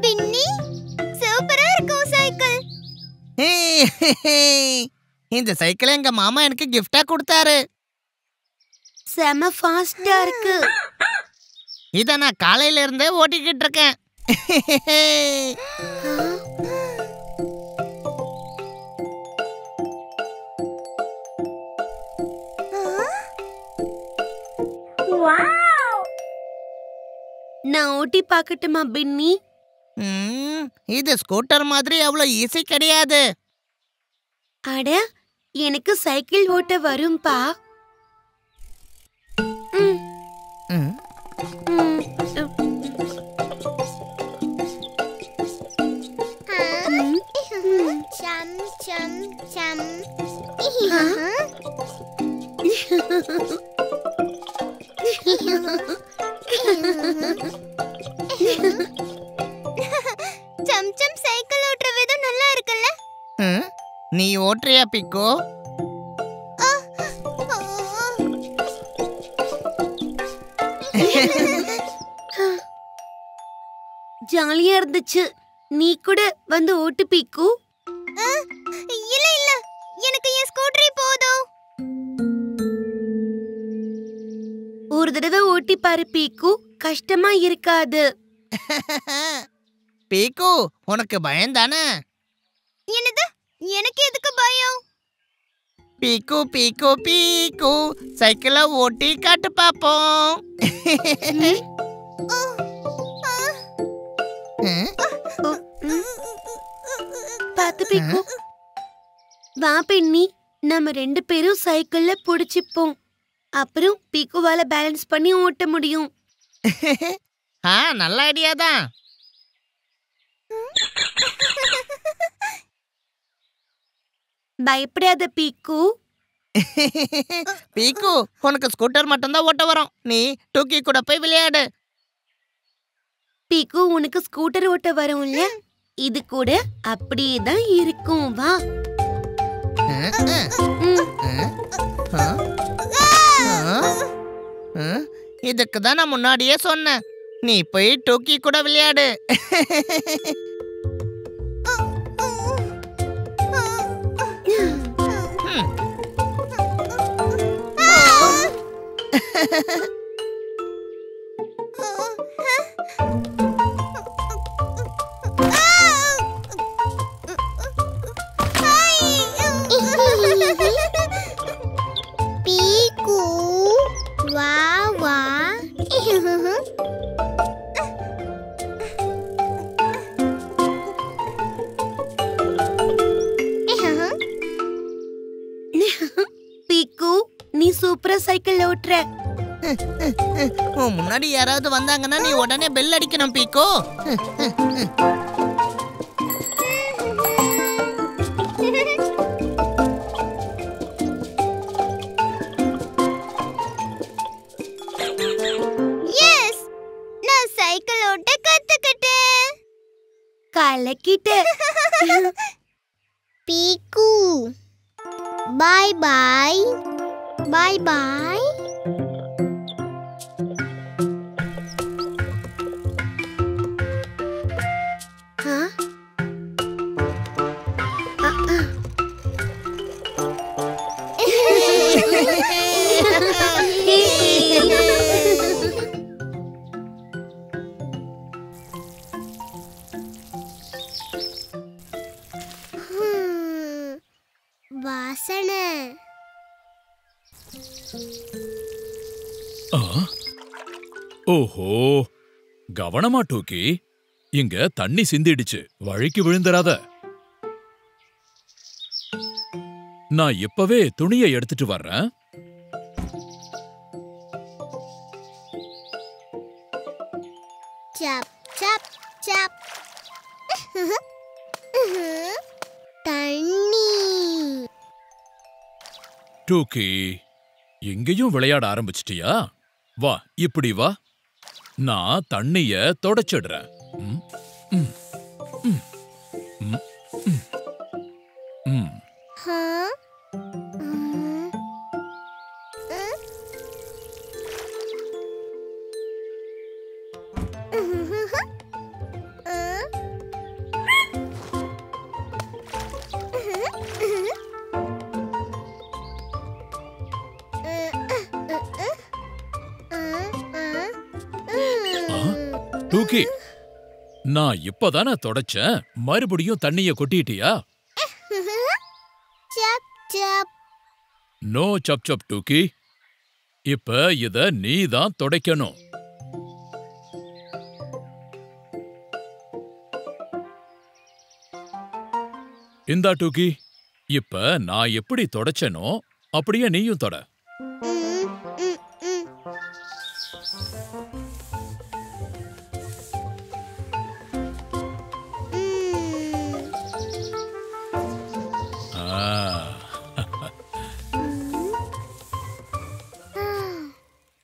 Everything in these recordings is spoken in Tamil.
பின்னி சூப்பரா இருக்கும் சைக்கிள். இந்த சைக்கிள் எங்க மாமா எனக்கு கிஃப்டா கொடுத்தாரு. செம ஃபாஸ்டா இருக்கு. இத நான் காலையில இருந்தே ஓட்டிக்கிட்டு இருக்கேன். நான் ஓட்டி பார்க்கட்டுமா பின்னி? இது ஸ்கூட்டர் மாதிரி அவ்வளவு ஈஸி கிடையாது. அட, எனக்கு சைக்கிள் ஓட்ட வரும்பா. சம்சம் சைக்கிள் ஓட்டுற விதம் நல்லா இருக்குல்ல? நீ ஓட்டுறியா பிக்கோ? ஜாலியா இருந்துச்சு. நீ கூட வந்து ஓட்டு பிக்கு. இல்ல இல்ல, எனக்கு என் ஸ்கூட்டரே போதும். ஒரு தடவை ஓட்டி பாரு பிக்கு, கஷ்டமா இருக்காது. பீக்கு, உனக்கு பயம் தானே? என்னது? எனக்கு எதுக்கு பயம்? பீக்கு பீக்கு பீக்கு, சைக்கிளை ஓட்டி காட்டு பாப்போம். பாத்து பீக்கு. வா பெண்ணி, நம்ம 2 பேரும் சைக்கிள்ல புடிச்சுப்போம். அப்புறம் பீக்குவால பேலன்ஸ் பண்ணி ஓட்ட முடியும். நல்ல ஐடியா தான். பயப்படாத பீக்கு. பீக்கு, உனக்கு ஸ்கூட்டர் மட்டும்தான் ஓட்ட வரும். நீ டூக்கி கூட போய் விளையாடு. பீக்கு, உனக்கு ஸ்கூட்டர் ஓட்ட வரும்ல? இது கூட அப்படியே தான் இருக்கும். வா. இதுக்கு தான் நான் முன்னாடியே சொன்னேன். நீ போய் டூக்கி கூட விளையாடு. பீக்கு, வா வா. பீக்கு, நீ சூப்பரா சைக்கிள் ஓட்டுற. முன்னாடி யாராவது வந்தாங்கன்னா நீ உடனே பெல் அடிக்கணும் பீக்கோ. எஸ், நான் சைக்கிள் ஓட்ட கத்துக்கிட்டேன். கலக்கிட்ட. பீக்கு, பாய் பாய். பாய் பாய். வாசனை. ஓஹோ, கவனமா டூக்கி. இங்க தண்ணி சிந்திடுச்சு, வழிக்கு விழுந்துராத. நான் இப்பவே துணியை எடுத்துட்டு வர்றேன். Sub sub sub. தண்ணி. டூக்கி, எங்கேயும் விளையாட ஆரம்பிச்சிட்டியா? வா, இப்படி வா. நான் தண்ணிய தொடச்சிடுறேன். டூக்கி, நான் இப்பதானே தொடச்சேன், மறுபடியும் தண்ணிய கொட்டிட்டியா? சப் சப். நோ சப் சப் டூக்கி. இப்ப இத நீதான் துடைக்கணும். இந்தா டூக்கி, இப்ப நான் எப்படி தொடச்சேனோ அப்படியே நீயும் தொட.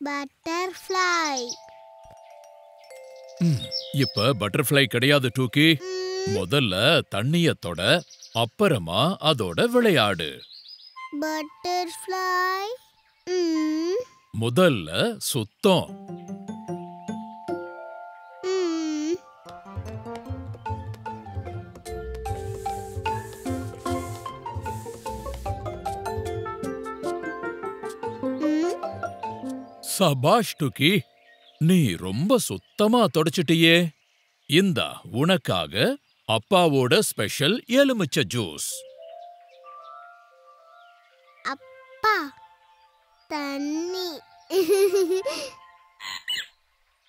பட்டர்ஃப்ளை. இப்ப பட்டர்ஃப்ளை கிடையாது டூக்கி. முதல்ல தண்ணிய தொட, அப்புறமா அதோட விளையாடு. பட்டர்ஃப்ளை. முதல்ல சுத்தம். சபாஷ் டுக்கி, நீ ரொம்ப சுத்தமா தொடச்சிட்டியே. இந்தா உனக்காக அப்பாவோட ஸ்பெஷல் எலுமிச்சை ஜூஸ். அப்பா, தண்ணி.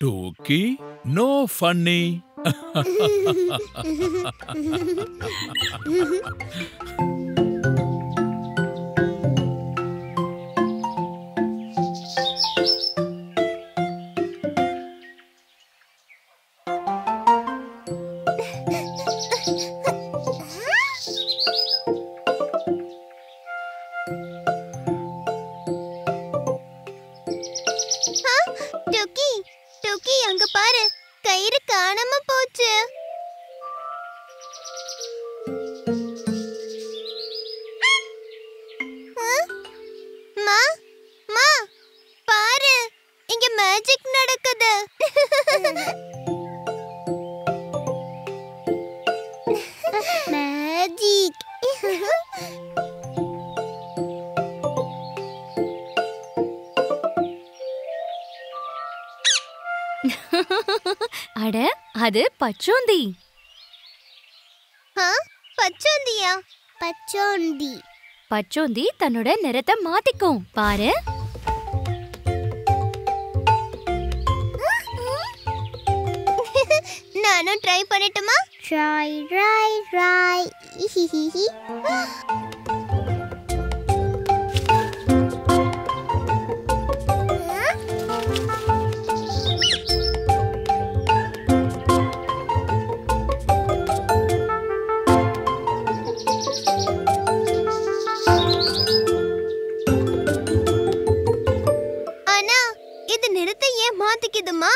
டூக்கி, நோ ஃபன்னி. டுக்கி, டுக்கி, அங்க பாரு, கயிறு காணாம போச்சு. மா, மா, பாரு, இங்க மேஜிக் நடக்குது. மேஜிக். அட, அது பச்சோந்தி. பச்சோந்தியா? பச்சோந்தி. பச்சோந்தி தன்னோட நிறத்தை மாத்திக்கும் பாரு. நானும் ட்ரை பண்ணட்டுமா? Try try try. ஆனா இது நிறத்தை ஏன் மாத்திக்குதுமா?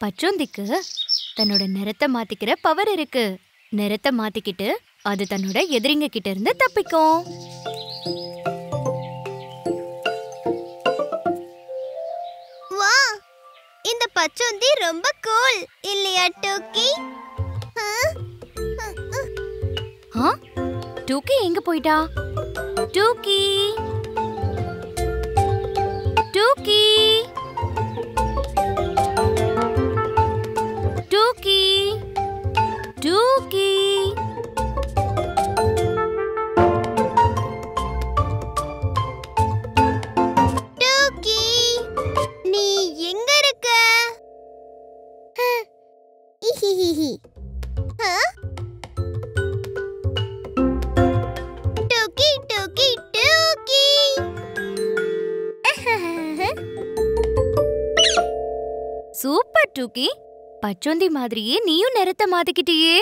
பச்சோந்திக்கு தன்னோட நிறத்தை மாத்திக்கிற பவர் இருக்கு. நிறத்தை மாத்திக்கிட்டு அது தன்னோட எதிரிங்க கிட்ட இருந்து தப்பிக்கும். வா, இந்த பச்சோந்தி ரொம்ப கூல் இல்லையா டூக்கி? டூக்கி எங்க போயிட்டா? டூக்கி, டூக்கி, டூக்கி, டூக்கி. டூக்கி, நீ எங்க இருக்க? டூக்கி, டூக்கி, டூக்கி. சூப்பர் டூக்கி, பச்சோந்தி மாதிரியே நீயும் நிறத்தை மாத்திக்கிட்டியே.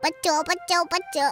பச்சோ பச்சோ பச்சோ.